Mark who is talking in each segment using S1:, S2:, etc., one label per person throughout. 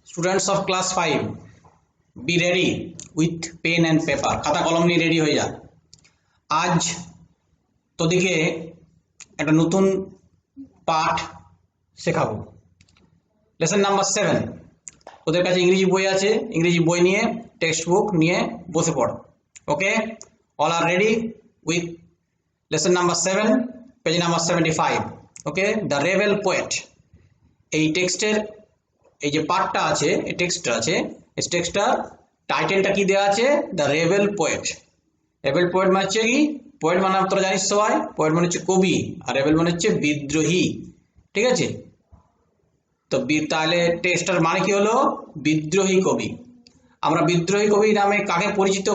S1: Students of class 5, B ready with pen and paper. খাতা কলম নিয়ে রেডি হয়ে যা। আজ তোদিকে একটা নতুন পাঠ শেখাবো। Lesson number 7। তোদের কাছে ইংরেজি বই আছে, ইংরেজি বই নিয়ে টেক্সট বুক নিয়ে বসে পড়। Okay, all are ready with lesson number 7, page number 75। Okay, the rebel poet. এই টেক্সটের এই যে পার্টটা আছে, এই টেক্সটটা আছে, এই টেক্সটটার টাইটেলটা কি দেওয়া আছে? The rebel poet. Rebel poet মানে হচ্ছে কি? পোয়েট মানে তোরা জানিস সবাই, পোয়েট মানে হচ্ছে কবি, আর রেবেল মানে হচ্ছে বিদ্রোহী। ঠিক আছে, তো তাহলে টেক্সটার মানে কি হলো? বিদ্রোহী কবি। আমরা বিদ্রোহী কবি নামে কাকে পরিচিত,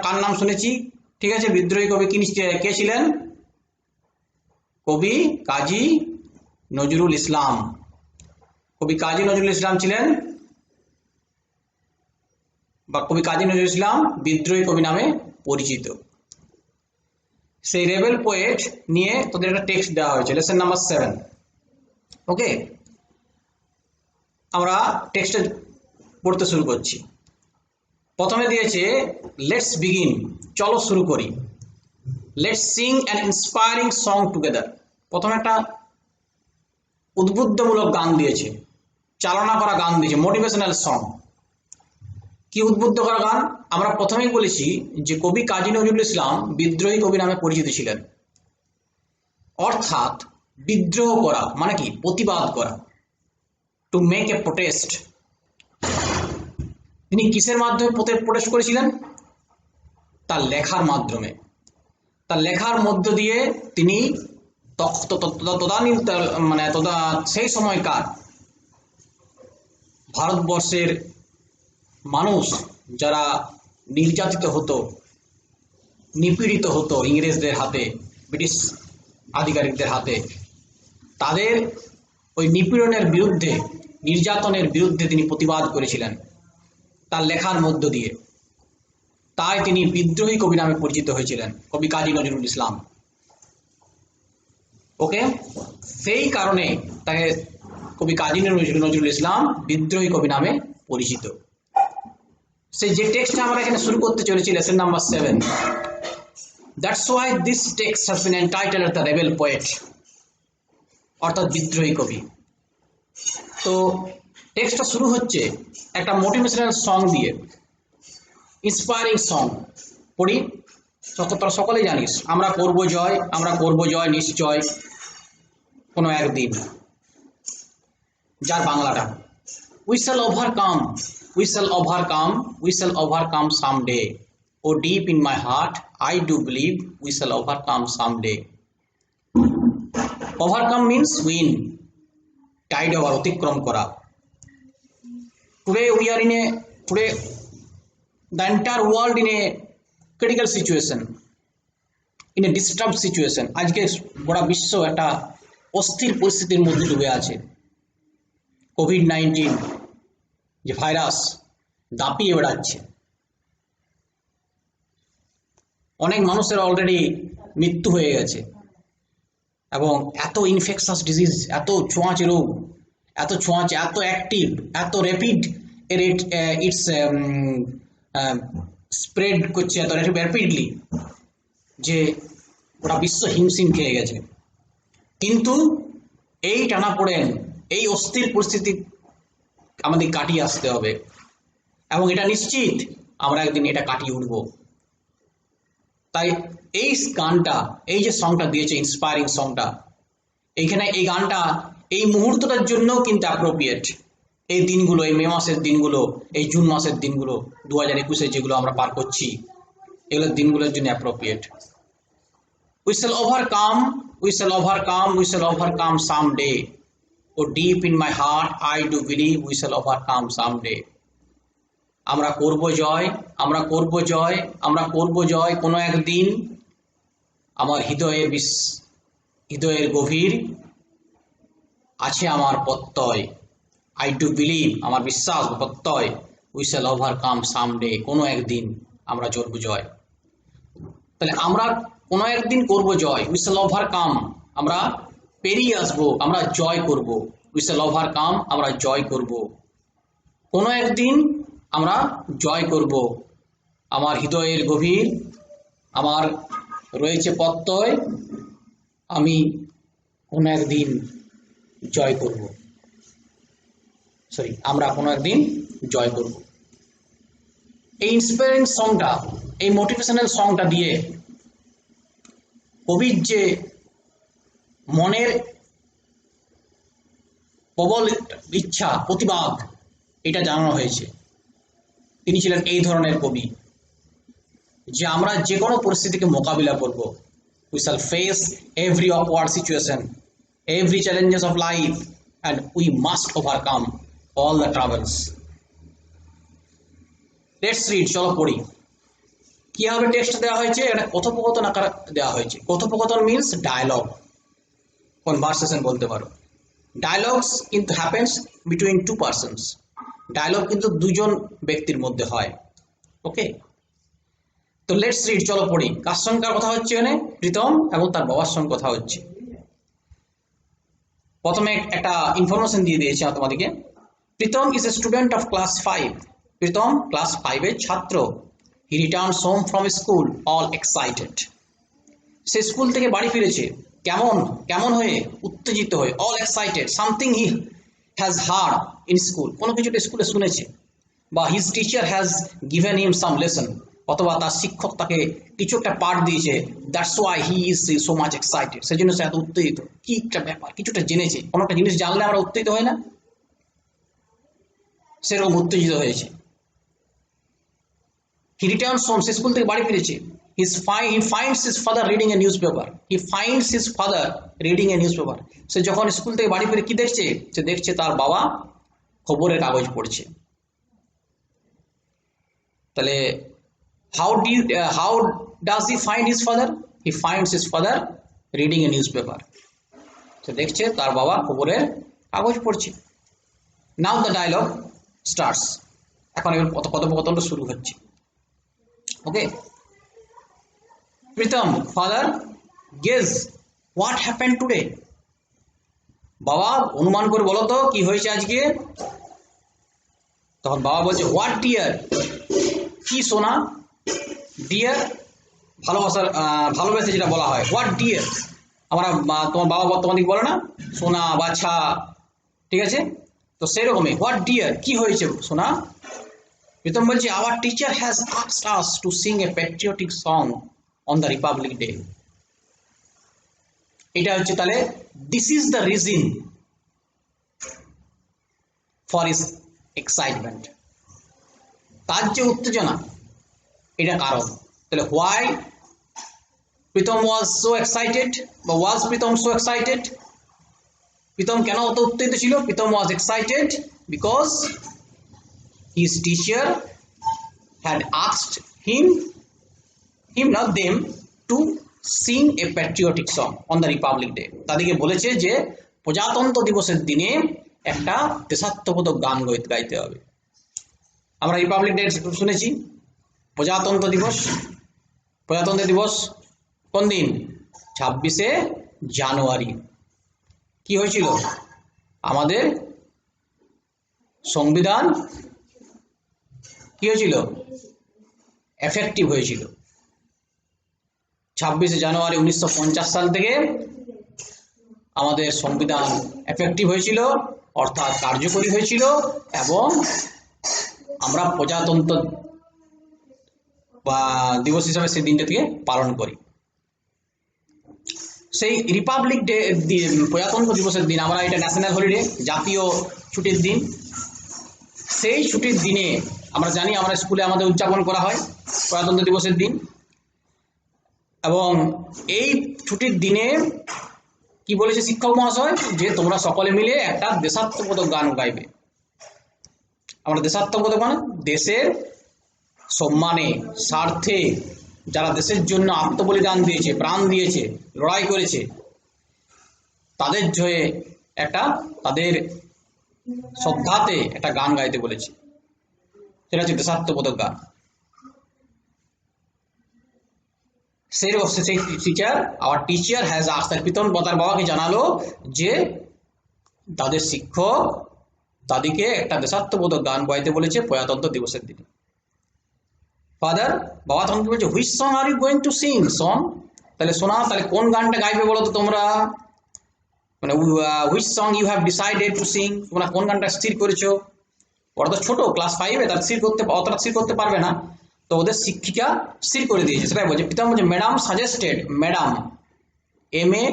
S1: কার নাম শুনেছি? ঠিক আছে, বিদ্রোহী কবি কে ছিলেন? কবি কাজী নজরুল ইসলাম। কবি কাজী নজরুল ইসলাম ছিলেন, বা কবি কাজী নজরুল ইসলাম বিদ্রোহী কবি নামে পরিচিত। সেই রেবেল পোয়েট নিয়ে তোদের একটা টেক্সট দেওয়া হয়েছে, লেসন নাম্বার 7। ওকে, আমরা টেক্সটে পড়তে শুরু করছি। প্রথমে দিয়েছে লেটস বিগিন, চলো শুরু করি। Let's Singh an inspiring song together. প্রথমে একটা উদ্বুদ্ধমূলক গান দিয়েছে, চালনা করা গান দিয়েছে, মোটিভেশনাল সং। কি উদ্বুদ্ধ করা গান? আমরা প্রথমেই বলেছি যে কবি কাজী নজরুল ইসলাম বিদ্রোহী কবি নামে পরিচিত ছিলেন। অর্থাৎ বিদ্রোহ করা মানে কি? প্রতিবাদ করা, টু মেক এ প্রোটেস্ট। তিনি কিসের মাধ্যমে প্রোটেস্ট করেছিলেন? তার লেখার মাধ্যমে। তার লেখার মধ্য দিয়ে তিনি সেই সময়কার ভারতবর্ষের মানুষ যারা নির্যাতিত হতো, নিপীড়িত হতো ইংরেজদের হাতে, ব্রিটিশ আধিকারিকদের হাতে, তাদের ওই নিপীড়নের বিরুদ্ধে, নির্যাতনের বিরুদ্ধে তিনি প্রতিবাদ করেছিলেন তার লেখার মধ্য দিয়ে। তাই তিনি বিদ্রোহী কবি নামে পরিচিত হয়েছিলেন, কবি কাজী নজরুল ইসলাম। ওকে, সেই কারণে তাকে কবি কাজী নজরুল ইসলাম বিদ্রোহী কবি নামে পরিচিত। সেই যে টেক্সটটা আমরা এখানে শুরু করতে চলেছি, lesson number 7, that's why this text has been entitled the rebel poet, অর্থাৎ বিদ্রোহী কবি। তো টেক্সটটা শুরু হচ্ছে একটা মোটিভেশনাল সং দিয়ে, ইন্সপায়ারিং সং। পড়ি, তোরা সকলেই জানিস, আমরা করব জয়, আমরা করব জয় নিশ্চয় কোনো একদিন। যার বাংলাটা, we shall overcome, we shall overcome, we shall overcome someday. O deep in my heart I do believe we shall overcome someday. Overcome means win, Tide over, অতিক্রম করা। Today we are in a the entire world in a critical situation, in a disturbed situation. আজকে গোটা বিশ্ব একটা অস্থির পরিস্থিতির মধ্যে ডুবে আছে। কোভিড-19 যে ভাইরাস দাপিয়ে বেড়াচ্ছে, অনেক মানুষের অলরেডি মৃত্যু হয়ে গেছে, এবং এত ইনফেকশাস ডিজিজ, এত ছোঁয়াচে রোগ, এত ছোঁয়াচে, এত অ্যাক্টিভ, এত র্যাপিড ইটস স্প্রেড করছে, এত র্যাপিডলি যে ওটা বিশ্ব হিমশিম খেয়ে গেছে। কিন্তু এই টানাপোড়েন, এই অস্থির পরিস্থিতি আমাদের কাটিয়ে আসতে হবে, এবং এটা নিশ্চিত আমরা একদিন এটা কাটিয়ে উঠব। তাই এই গানটা, এই যে সংটা দিয়েছে, ইন্সপায়ারিং সংটা, এইখানে এই গানটা এই মুহূর্তটার জন্যও কিন্তু অ্যাপ্রোপ্রিয়েট। এই দিনগুলো, এই মে মাসের দিনগুলো, এই জুন মাসের দিনগুলো, 2021-এ যেগুলো আমরা পার করছি, এগুলো দিনগুলোর জন্য appropriate. We shall overcome, we shall overcome, we shall overcome someday. O deep in my heart I do believe we shall overcome someday. আমরা করব জয়, আমরা করব জয়, আমরা করব জয় কোনো একদিন। আমার হৃদয়ের গভীর আছে আমার প্রত্যয়, আই ডু বিলিভ, আমার বিশ্বাস, প্রত্যয়, উই শ্যাল ওভারকাম সামডে, কোনো একদিন আমরা করব জয়। তাহলে আমরা কোনো একদিন করব জয়, উই শ্যাল ওভারকাম, আমরা পেরিয়ে আসবো, আমরা জয় করব, উই শ্যাল ওভারকাম, আমরা জয় করব কোনো একদিন আমরা জয় করব। আমার হৃদয়ের গভীর আমার রয়েছে প্রত্যয়, আমি কোনো একদিন জয় করব। আমরা কোনো একদিন জয় করব। এই ইন্সপায়ারিং সংটা, এই মোটিভেশনাল সংটা দিয়ে কবির যে মনের প্রবল ইচ্ছা, প্রতিবাদ, এটা জানানো হয়েছে। তিনি ছিলেন এই ধরনের কবি যে আমরা যে কোনো পরিস্থিতিকে মোকাবিলা করব। We shall face every awkward situation, every challenges of life, and we must overcome all the troubles. Let's read, চলো পড়ি। কিভাবে টেক্সট দেওয়া হয়েছে? এটা কথোপকথন আকারে দেওয়া হয়েছে। কথোপকথন মিন্স ডায়ালগ, কনভারসেশন বলতে পারো। ডায়ালগস কিন্তু happens between to persons. Dialogue কিন্তু দুজন ব্যক্তির মধ্যে হয়। ওকে, তো লেটস রিড, চলো পড়ি। কার সঙ্গে কথা হচ্ছে এখানে? প্রীতম এবং তার বাবার সঙ্গে কথা হচ্ছে। প্রথমে একটা ইনফরমেশন দিয়ে দিয়েছি তোমাদেরকে। Pritam is a student of class 5। Pritam class 5 এর ছাত্র। He returns home from school all excited. Say school থেকে বাড়ি ফিরেছে কেমন হয়ে? উত্তেজিত হয়ে। All excited, something he has hard in school, কোনো কিছুটা স্কুলে শুনেছে। বা his teacher has given him some lesson, অথবা তার শিক্ষক তাকে কিছু একটা পাঠ দিয়েছে। That's why he is so much excited, সেজন্য সে এত উত্তেজিত। কি একটা ব্যাপার, কিছুটা জেনেছে। কোনো একটা জিনিস জানলে আমরা উত্তেজিত হই না? সেরকম উত্তেজিত হয়েছে। He returns home, say school থেকে বাড়ি ফিরেছে। He finds his father reading a newspaper. He finds his father reading a newspaper. সে যখন স্কুল থেকে বাড়ি ফিরে কি দেখছে? সে দেখছে তার বাবা খবরের কাগজ পড়ছে। তাহলে how does he find his father? He finds his father reading a newspaper. সে দেখছে তার বাবা খবরের কাগজ পড়ছে। Now the dialogue starts. এখন এর কথোপকথনটা শুরু হচ্ছে। Okay, Pritam, father, guess what happened today. বাবা, অনুমান করে বলো তো কি হয়েছে আজকে। তখন বাবা বলছে, হোয়াট ডিয়ার, কি সোনা। ডিয়ার ভালোবাসে যেটা বলা হয়, হোয়াট ডিয়ার। আমরা তোমার বাবা তোমাদেরকে বলে না সোনা, বাছা, ঠিক আছে? তো সেরকমই হোয়াট ডিয়ার, কি হয়েছে সোনা। প্রীতম বলছে, our teacher has asked us to Singh A patriotic song on the Republic Day. এটা হচ্ছে তাহলে this is the reason for his excitement. তার যে উত্তেজনা, এটা কারণ। তাহলে why Pritam was so excited, বা was Pritam so excited? Pritam কেন অত উত্তেজিত ছিল? Pritam was excited because his teacher had asked him not them to sing a patriotic song on the Republic Day. তাদেরকে বলেছে যে প্রজাতন্ত্র দিবসের দিনে একটা দেশাত্মবোধক গান গাইতে হবে। আমরা রিপাবলিক ডে শুনেছি, প্রজাতন্ত্র দিবস কোন দিন? 26শে জানুয়ারি। কি হয়েছিল? আমাদের সংবিধান কি হয়েছিল? এফেক্টিভ হয়েছিল। 26শে জানুয়ারি 1950 সাল থেকে আমাদের সংবিধান এফেক্টিভ হয়েছিল, অর্থাৎ কার্যকরী হয়েছিল, এবং আমরা প্রজাতন্ত্র বা দিবস হিসাবে সেই দিনটা থেকে পালন করি। সেই রিপাবলিক ডে, প্রজাতন্ত্র দিবসের দিন, আমরা এটা ন্যাশনাল হলিডে, জাতীয় ছুটির দিন। সেই ছুটির দিনে আমরা জানি আমরা স্কুলে আমাদের উদযাপন করা হয় প্রজাতন্ত্র দিবসের দিন। এবং এই ছুটির দিনে কি বলেছে শিক্ষক মহাশয়? যে তোমরা সকলে মিলে একটা দেশাত্মবোধক গান গাইবে। আমরা দেশাত্মবোধক মানে দেশের সম্মানে, স্বার্থে, যারা দেশের জন্য আত্মবলিদান দিয়েছে, প্রাণ দিয়েছে, লড়াই করেছে, তাদের জয়ে তাদের শ্রদ্ধাতে একটা গান গাইতে বলেছে। সেটা হচ্ছে দেশাত্মবোধক গান। সেই teacher, our teacher has asked, Pritam তার বাবাকে জানালো যে তাদের শিক্ষক তাদেরকে একটা দেশাত্মবোধক গান গাইতে বলেছে প্রজাতন্ত্র দিবসের দিনে। ফাদার, বাবা তখন বলছে which song are you going to Singh song, তাহলে শোনা, তাহলে কোন গানটা গাইবে বলো তো তোমরা, মানে which song you have decided to Singh, তোমরা কোন গানটা স্থির করেছো। ওরা তো ছোট ক্লাস 5-এ, তার অতটা স্থির করতে পারবে না, তো ওদের শিক্ষিকা স্থির করে দিয়েছে, সেটাই বলছে। পিতাম বলছে ম্যাডাম সাজেস্টেড, ম্যাডাম MA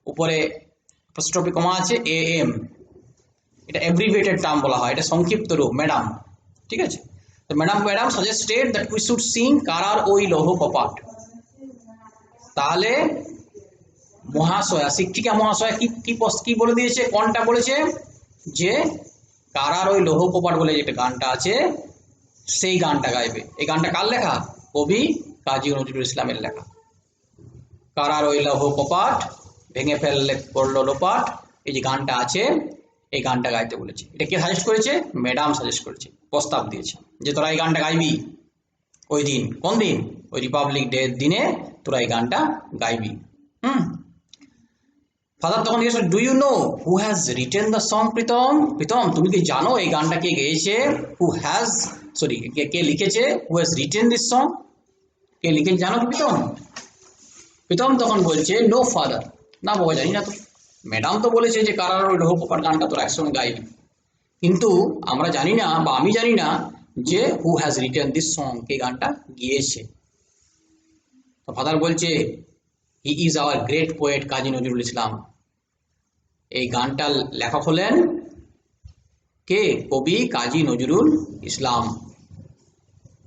S1: উপরে অ্যাপোস্ট্রফি কমা আছে AM, এটা অ্যাব্রিভিয়েটেড টার্ম বলা হয়, এটা সংক্ষিপ্ত রূপ ম্যাডাম, ঠিক আছে। তো madam suggested that we should Singh কারার ওই লৌহ কপাট। তাহলে মহাশয়া, শিক্ষিকা মহাশয়া কি বলে দিয়েছে, কোনটা বলেছে, যে কারার ওই লৌহ কপাট বলে যেটা গানটা আছে সেই গানটা গাইবে। এই গানটা কার লেখা, কবি কাজী নজরুল ইসলামের লেখা। কারার ওই লৌহ কপাট ভেঙে ফেললে পড়লো লোপাট, এই যে গানটা আছে এই গানটা গাইতে বলেছে। এটা কে সাজেস্ট করেছে, ম্যাডাম সাজেস্ট করেছে, প্রস্তাব দিয়েছে যে তোরা এই গানটা গাইবি ওই দিন। কোন দিন, ওই রিপাবলিক ডে দিনে তোরা এই গানটা গাইবি। ফাদার তখন জিজ্ঞেস do you know who has written the song Pritam, Pritam তুমি কি জানো এই গানটা কে গেয়েছে, কে লিখেছে, who has written this song, কে লিখেছে জানো কি প্রীতম। প্রীতম তখন বলছে নো ফাদার, না বাবা জানি না তো, ম্যাডাম তো বলেছে যে কারার ওই লৌহ কপাট গানটা তোরা একসঙ্গে গাইবি, কিন্তু আমরা জানি না বা আমি জানি না যে who has written this song, কে গানটা গিয়েছে। তো ফাদার বলছে he is our great poet Kazi Nazrul Islam. এই গানটার লেখক হলেন কে, কবি কাজী নজরুল ইসলাম,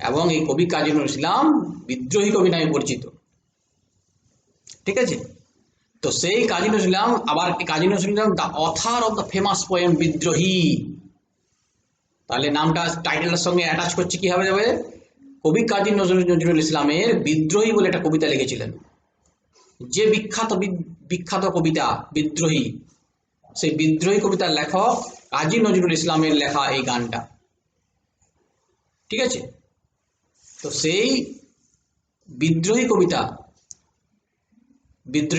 S1: এবং এই কবি কাজী নজরুল ইসলাম বিদ্রোহী কবি নামে পরিচিত, ঠিক আছে। তো সেই কাজী নজরুল ইসলাম, আবার Kazi Nazrul Islam the author of the famous poem Bidrohi, তাহলে নামটা টাইটেলের সঙ্গে অ্যাটাচ করছে কি হবে যাবে, কবি কাজী নজরুল ইসলামের বিদ্রোহী বলে একটা কবিতা লিখেছিলেন, যে বিখ্যাত কবিতা বিদ্রোহী, সেই বিদ্রোহী কবিতার লেখক কাজী নজরুল ইসলামের লেখা এই গানটা, ঠিক আছে। তো সেই বিদ্রোহী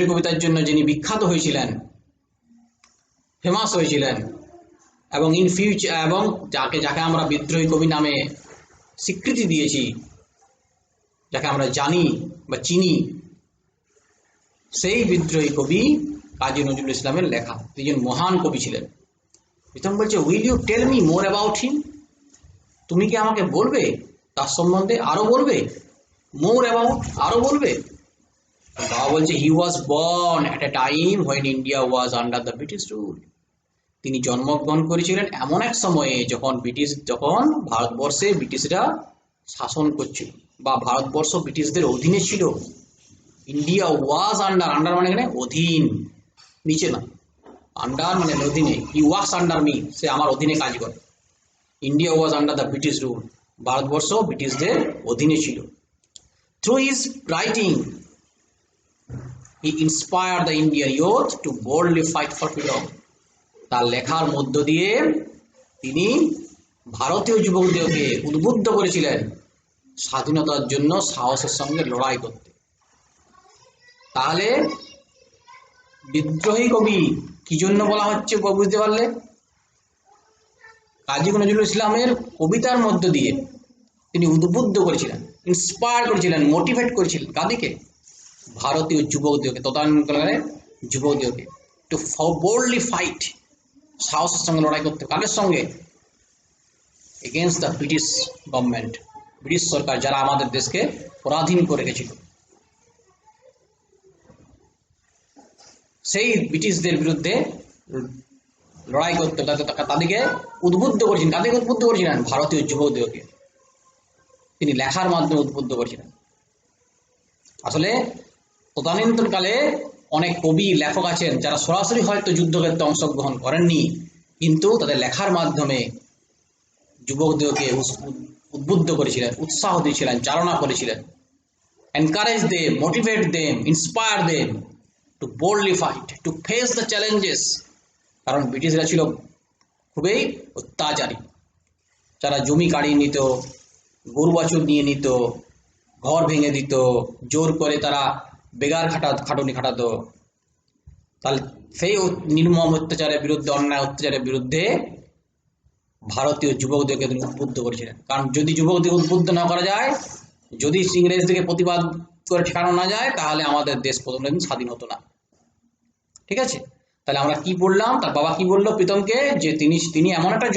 S1: কবিতার জন্য যিনি বিখ্যাত হয়েছিলেন, ফেমাস হয়েছিলেন, এবং ইন ফিউচার, এবং যাকে আমরা বিদ্রোহী কবি নামে স্বীকৃতি দিয়েছি, যাকে আমরা জানি বা চিনি, সেই বিদ্রোহী কবি কাজী নজরুল ইসলামের লেখা, তিনি মহান কবি ছিলেন। প্রথম বলছে will you tell me more about him, তুমি কি আমাকে বলবে তার সম্বন্ধে, আরো বলবে, মোর অ্যাবাউট, আরো বলবে। বাবা বলছে he was born at a time when India was under the British rule, তিনি জন্মগ্রহণ করেছিলেন এমন এক সময়ে যখন ভারতবর্ষে ব্রিটিশরা শাসন করছিল, বা ভারতবর্ষ ব্রিটিশদের অধীনে ছিল। ইন্ডিয়া ওয়াজ আন্ডার মানে এখানে অধীন, নিচে না, আন্ডার মানে অধীনে, হি ওয়ার্কস আন্ডার মি, সে আমার অধীনে কাজ করে। India was under the British rule, Bharatvarsha ব্রিটিশদের অধীনে ছিল। Through his writing he inspired the Indian youth two boldly fight for freedom, তার লেখার মধ্য দিয়ে তিনি ভারতীয় যুবকদেরকে উদ্বুদ্ধ করেছিলেন স্বাধীনতার জন্য সাহসের সঙ্গে লড়াই করতে। তাহলে বিদ্রোহী কবি কি জন্য বলা হচ্ছে বুঝতে পারলে, কাজী নজরুল ইসলামের কবিতার মধ্য দিয়ে তিনি উদ্বুদ্ধ করেছিলেন, ইন্সপায়ার করেছিলেন, মোটিভেট করেছিলেন কাদেরকে, ভারতীয় যুবকদেরকে, তদানীন্তনকালের যুবকদেরকে, টু বোল্ডলি ফাইট, সাহসের সঙ্গে লড়াই করতে, কাদের সঙ্গে, against the British government, British সরকার যারা আমাদের দেশকে পরাধীন করে রেখেছিল, সেই ব্রিটিশদের বিরুদ্ধে লড়াই করতে তাদেরকে উদ্বুদ্ধ করেছিলেন। কাদেরকে উদ্বুদ্ধ করেছিলেন, ভারতীয় যুবকদেরকে তিনি লেখার মাধ্যমে উদ্বুদ্ধ করেছিলেন। আসলে তদানীন্তনকালে অনেক কবি লেখক আছেন যারা সরাসরি হয়তো যুদ্ধক্ষেত্রে অংশগ্রহণ করেননি, কিন্তু তাদের লেখার মাধ্যমে যুবকদেরকে উদ্বুদ্ধ করেছিলেন, উৎসাহ দিয়েছিলেন, চালনা করেছিলেন, encourage them, motivate them, inspire them to boldly fight, to face the challenges. কারণ ব্রিটিশরা ছিল খুবই অত্যাচারী, যারা জমি কাড়িয়ে নিত, গরু বাছুর নিয়ে নিত, ঘর ভেঙে দিত, জোর করে তারা বেগার খাটুনি খাটাতো। তাহলে সেই নির্মম অত্যাচারের বিরুদ্ধে, অন্যায় অত্যাচারের বিরুদ্ধে ভারতীয় যুবকদেরকে তিনি উদ্বুদ্ধ করেছিলেন। কারণ যদি যুবকদের উদ্বুদ্ধ না করা যায়, যদি ইংরেজদেরকে প্রতিবাদ করে ঠেকানো না যায়, তাহলে আমাদের দেশ প্রথম দিন স্বাধীন হতো না। ঠিক আছে, তাহলে আমরা কি পড়লাম, তার বাবা কি বললো প্রীতমকে, যে তিনি এমন একটা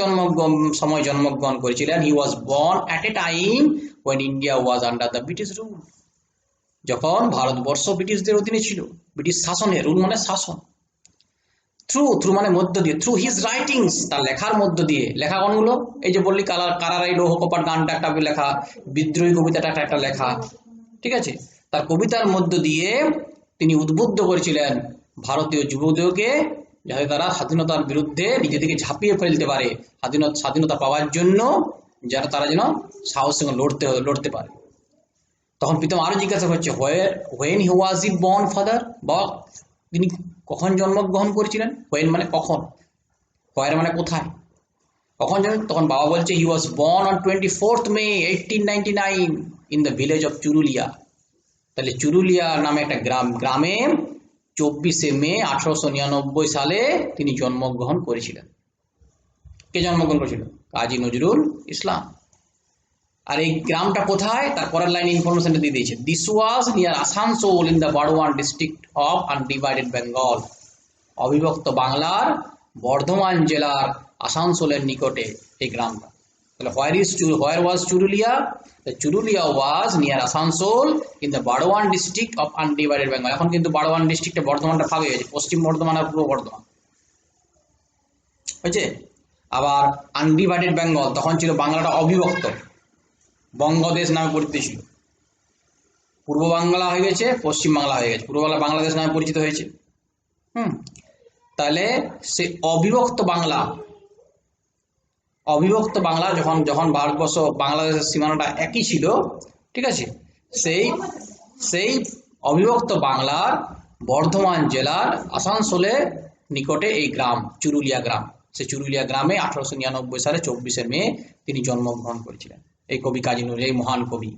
S1: সময় জন্মগ্রহণ করেছিলেন, he was born at a time when India was under the British rule, যখন ভারতবর্ষ ব্রিটিশদের অধীনে ছিল, ব্রিটিশ শাসনের, রুল মানে শাসন, থ্রু মানে মধ্য দিয়ে, থ্রু হিজ রাইটিংস, তার লেখার মধ্য দিয়ে। লেখা কোনগুলো, এই যে বললি কারারাই লৌহ কপাট গানটা একটা লেখা, বিদ্রোহী কবিতাটা একটা লেখা। ঠিক আছে, তার কবিতার মধ্য দিয়ে তিনি উদ্বুদ্ধ করেছিলেন ভারতীয় যুবকদেরকে, যাতে তারা স্বাধীনতার বিরুদ্ধে নিজেদেরকে ঝাঁপিয়ে ফেলতে পারে, স্বাধীনতা পাওয়ার জন্য যারা তারা যেন সাহসের সঙ্গে লড়তে পারে। তখন প্রীতম আরো জিজ্ঞাসা করছে, when he was E born father, বা তিনি কখন জন্মগ্রহণ করেছিলেন, হোয়েন মানে কখন, হোয়ার মানে কোথায়, কখন জানেন? তখন বাবা বলছে, he was born on 24th May 1899 in the village of Churulia. তাহলে চুরুলিয়া নামে একটা গ্রামে 24শে মে 1899 সালে তিনি জন্মগ্রহণ করেছিলেন। কে জন্মগ্রহণ করেছিল? কাজী নজরুল ইসলাম। আর এই গ্রামটা কোথায়, তার পরের লাইনে ইনফরমেশনটা দিয়ে দিয়েছে, this was near Asansol in the Burdwan district of undivided Bengal. অবিভক্ত বাংলার বর্ধমান জেলার আসানসোলের নিকটে এই গ্রামটা। তাহলে where was Churulia? Churulia was near Asansol in the Burdwan district of undivided Bengal. এখন কিন্তু বারওয়ান ডিস্ট্রিক্টে বর্ধমানটা ভাগ হয়ে গেছে, পশ্চিম বর্ধমান আর পূর্ব বর্ধমান হয়েছে। আবার আনডিভাইডেড বেঙ্গল, তখন ছিল বাংলাটা অবিভক্ত, বঙ্গদেশ নামে পরিচিত ছিল। পূর্ব বাংলা হয়ে গেছে, পশ্চিম বাংলা হয়ে গেছে, পূর্ব বাংলা বাংলাদেশ নামে পরিচিত হয়েছে। তাহলে সে অবিভক্ত বাংলা যখন ভারতবর্ষ বাংলাদেশের সীমানাটা একই ছিল, ঠিক আছে, সেই অবিভক্ত বাংলার বর্ধমান জেলার আসানসোলের নিকটে এই গ্রাম চুরুলিয়া গ্রাম। সেই চুরুলিয়া গ্রামে 1899 সালে 24শে মে তিনি জন্মগ্রহণ করেছিলেন, এই কবি কাজী নজরুল, এই মহান কবি।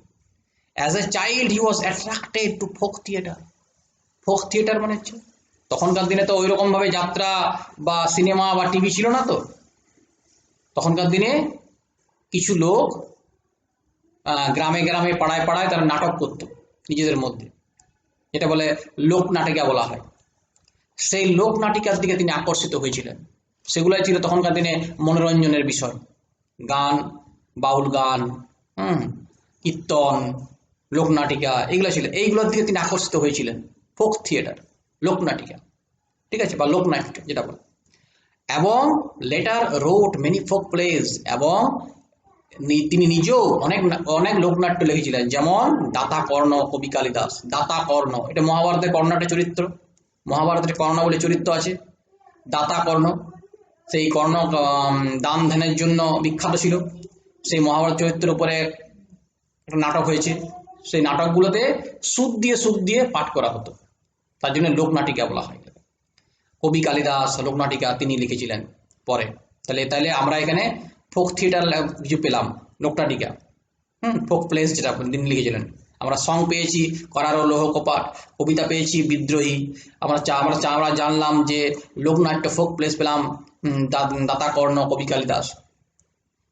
S1: As a child he was attracted to folk theatre. Folk theatre মানে হচ্ছে, তখনকার দিনে তো ওইরকম ভাবে যাত্রা বা সিনেমা বা টিভি ছিল না। তো তখনকার দিনে কিছু লোক গ্রামে গ্রামে পাড়ায় পাড়ায় তারা নাটক করত নিজেদের মধ্যে, যেটা বলে লোকনাটিকা বলা হয়। সেই লোকনাটিকার দিকে তিনি আকর্ষিত হয়েছিলেন। সেগুলাই ছিল তখনকার দিনে মনোরঞ্জনের বিষয়, গান, বাউল গান, কীর্তন, লোকনাটিকা, এগুলো ছিল। এইগুলোর দিকে তিনি আকর্ষিত হয়েছিলেন, ফোক থিয়েটার, লোকনাটিকা, ঠিক আছে, বা লোকনাট্য যেটা বলে। এবং লেটার রোট মেনি ফোক প্লেজ, এবং তিনি নিজেও অনেক লোকনাট্য লিখেছিলেন, যেমন দাতা কর্ণ, কবি কালিদাস। দাতা কর্ণ এটা মহাভারতের কর্ণটা চরিত্র, মহাভারতের কর্ণ বলে চরিত্র আছে, দাতা কর্ণ। সেই কর্ণ দান ধ্যানের জন্য বিখ্যাত ছিল। সেই মহাভারত চরিত্রের উপরে একটা নাটক হয়েছে, সেই নাটকগুলোতে সুর দিয়ে পাঠ করা হতো, তার জন্য লোকনাটিকা বলা হয়। কবি কালিদাস লোকনাটিকা তিনি লিখেছিলেন পরে। তাহলে আমরা এখানে ফোক থিয়েটার কিছু পেলাম, লোকনাটিকা, ফোক প্লেস যেটা তিনি লিখেছিলেন। আমরা সং পেয়েছি করারো লৌহ কপাট, কবিতা পেয়েছি বিদ্রোহী, আমরা জানলাম যে লোকনাট্য ফোক প্লেস পেলাম দাতা কর্ণ, কবি কালিদাস।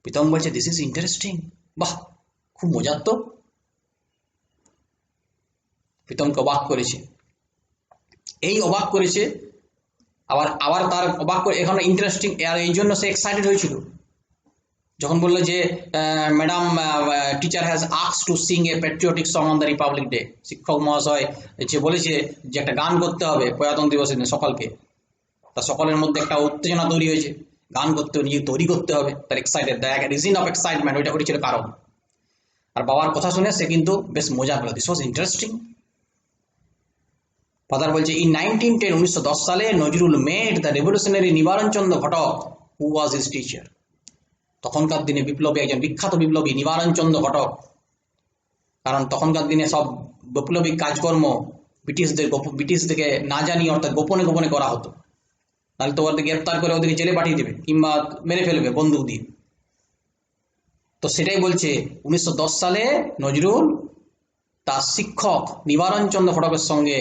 S1: প্রীতম বলছে, দিস ইজ ইন্টারেস্টিং, বাহ খুব মজার তো। প্রীতমকে অবাক করেছে, এই অবাক করেছে, আবার তার অবাক করে এখানে ইন্টারেস্টিং, আর এই জন্য সে এক্সাইটেড হয়েছিল যখন বললো যে madam teacher has asked two Singh A patriotic song on the Republic day. শিক্ষক মহাশয় যে বলেছে যে একটা গান করতে হবে প্রজাতন্ত্র দিবসের দিন সকলকে। তা সকলের মধ্যে একটা উত্তেজনা তৈরি হয়েছে, গান করতে হবে, নিজে তৈরি করতে হবে, তার excited, the reason of excitement, ওইটা ছিল কারণ। আর বাবার কথা শুনে সে কিন্তু বেশ মজা পেল, দিস ওয়াজ ইন্টারেস্টিং। ফাদার বলছে, ইন 1910 1910 সালে নজরুল মেড দ্য রেভলিউশনারি নিবারণ চন্দ্র ঘটক হু ওয়াজ হিজ টিচার। তখনকার দিনে বিপ্লবী, একজন বিখ্যাত বিপ্লবী নিবারণ চন্দ্র ঘটক। কারণ তখনকার দিনে সব বিপ্লবী কাজকর্ম ব্রিটিশদেরকে না জানিয়ে, অর্থাৎ গোপনে গোপনে করা হতো, তাহলে তো ওদেরকে গ্রেপ্তার করে ওদেরকে জেলে পাঠিয়ে দেবে কিংবা মেরে ফেলবে বন্দুক দিয়ে। তো সেটাই বলছে 1910 সালে নজরুল তার শিক্ষক নিবারণ চন্দ্র ঘটকের সঙ্গে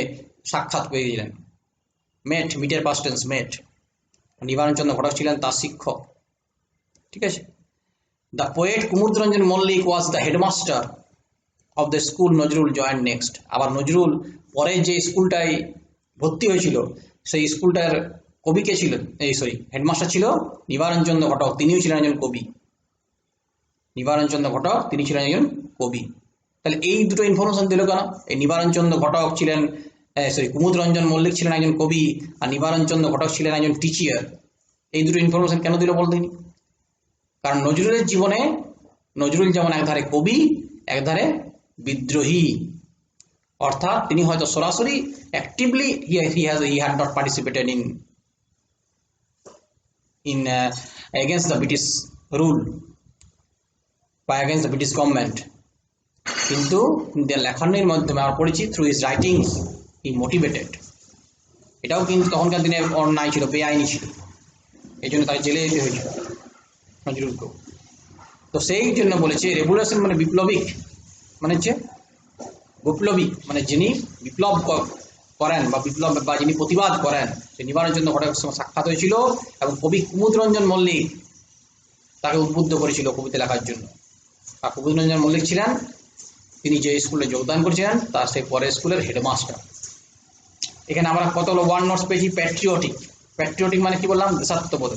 S1: সাক্ষাৎ পেয়েছিলেন। মিটের পাস্ট টেন্স মেট। নিবারণ চন্দ্র ঘটক ছিলেন তার শিক্ষক। ঠিক আছে। The poet Kumudranjan Mallick was the headmaster of the school Nazrul joint next. আবার নজরুল পরে যে স্কুলটায় ভর্তি হয়েছিল সেই স্কুলটার কবি কে ছিল, হেডমাস্টার ছিল নিবারণচন্দ্র ঘটক, তিনিও ছিলেন একজন কবি। নিবারণচন্দ্র ঘটক তিনি ছিলেন একজন কবি। তাহলে এই দুটো ইনফরমেশন দিল কেন? এই নিবারণচন্দ্র ঘটক ছিলেন কুমুদরঞ্জন মল্লিক ছিলেন একজন কবি, আর নিবারণচন্দ্র ঘটক ছিলেন একজন টিচার। এই দুটো ইনফরমেশন কেন দিল বলতে? কারণ নজরুলের জীবনে নজরুল যেমন একধারে কবি, একধারে বিদ্রোহী, অর্থাৎ তিনি হয়তো সরাসরি actively he had not participated in against the British rule বা against the British government, কিন্তু লেখনের মাধ্যমে আমরা পড়েছি থ্রু হিজ রাইটিংস হি মোটিভেটেড। এটাও কিন্তু তখনকার দিনে অন্যায় ছিল, বেআইনি ছিল, এই জন্য তাকে জেলে যেতে হয়েছিল নজরুলকেও। তো সেই জন্য বলেছে রেভলিউশন মানে বিপ্লবিক, মানে হচ্ছে বিপ্লবী, মানে যিনি বিপ্লব করেন বা বিপ্লব বা যিনি প্রতিবাদ করেন, সে নিবারণচন্দ্র ঘটকের সঙ্গে সাক্ষাৎ হয়েছিল এবং কবি কুমুদরঞ্জন মল্লিক তাকে উদ্বুদ্ধ করেছিল কবিতা লেখার জন্য। আর কুমুদরঞ্জন মল্লিক ছিলেন তিনি যে স্কুলে যোগদান করেছিলেন তার সেই পরের স্কুলের হেডমাস্টার। এখানে আমরা কতগুলো ওয়ান নোটস পেয়েছি। প্যাট্রিয়টিক, প্যাট্রিয়টিক মানে কি বললাম? দেশাত্মবোধ,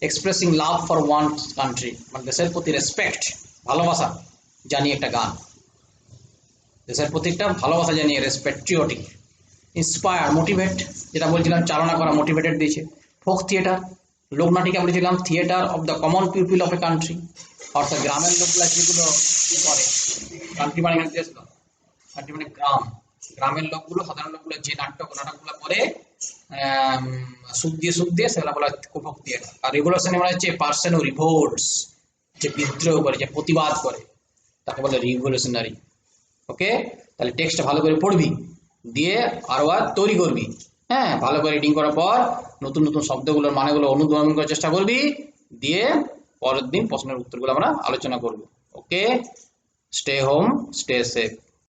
S1: expressing love for one country, মানে দেশের প্রতি রেসপেক্ট, ভালোবাসা জানিয়ে একটা গান, দেশের প্রতি একটা ভালোবাসা জানিয়ে প্যাট্রিয়টিক। ইন্সপায়ার, মোটিভেট, যেটা বলছিলাম চালনা করা, মোটিভেটেড দিয়েছে। ফোক থিয়েটার, লোকনাটিকা বলেছিলাম theatre of the common people of a country, অর্থাৎ গ্রামের লোকগুলা যেগুলো করে, কান্ট্রি মানে দেশ, কান্ট্রি মানে গ্রাম, গ্রামের লোকগুলো, সাধারণ লোকগুলো যে নাটকগুলো করে সুখ দিয়ে সেগুলো বলা ফোক থিয়েটার। আর রিভলিউশন মানে হচ্ছে পার্সন হু রিভোল্টস, যে বিদ্রোহ করে, যে প্রতিবাদ করে, তাকে বলে রিভলিউশনারি। ওকে, তাহলে টেক্সটটা ভালো করে পড়বি, দিয়ে আরো তৈরি করবি। হ্যাঁ, ভালো করে রিডিং করার পর নতুন নতুন শব্দগুলোর মানেগুলো অনুধাবন করার চেষ্টা করবি, দিয়ে পরের দিন প্রশ্নের উত্তরগুলো আমরা আলোচনা করব। ওকে, স্টে হোম, স্টে সেফ।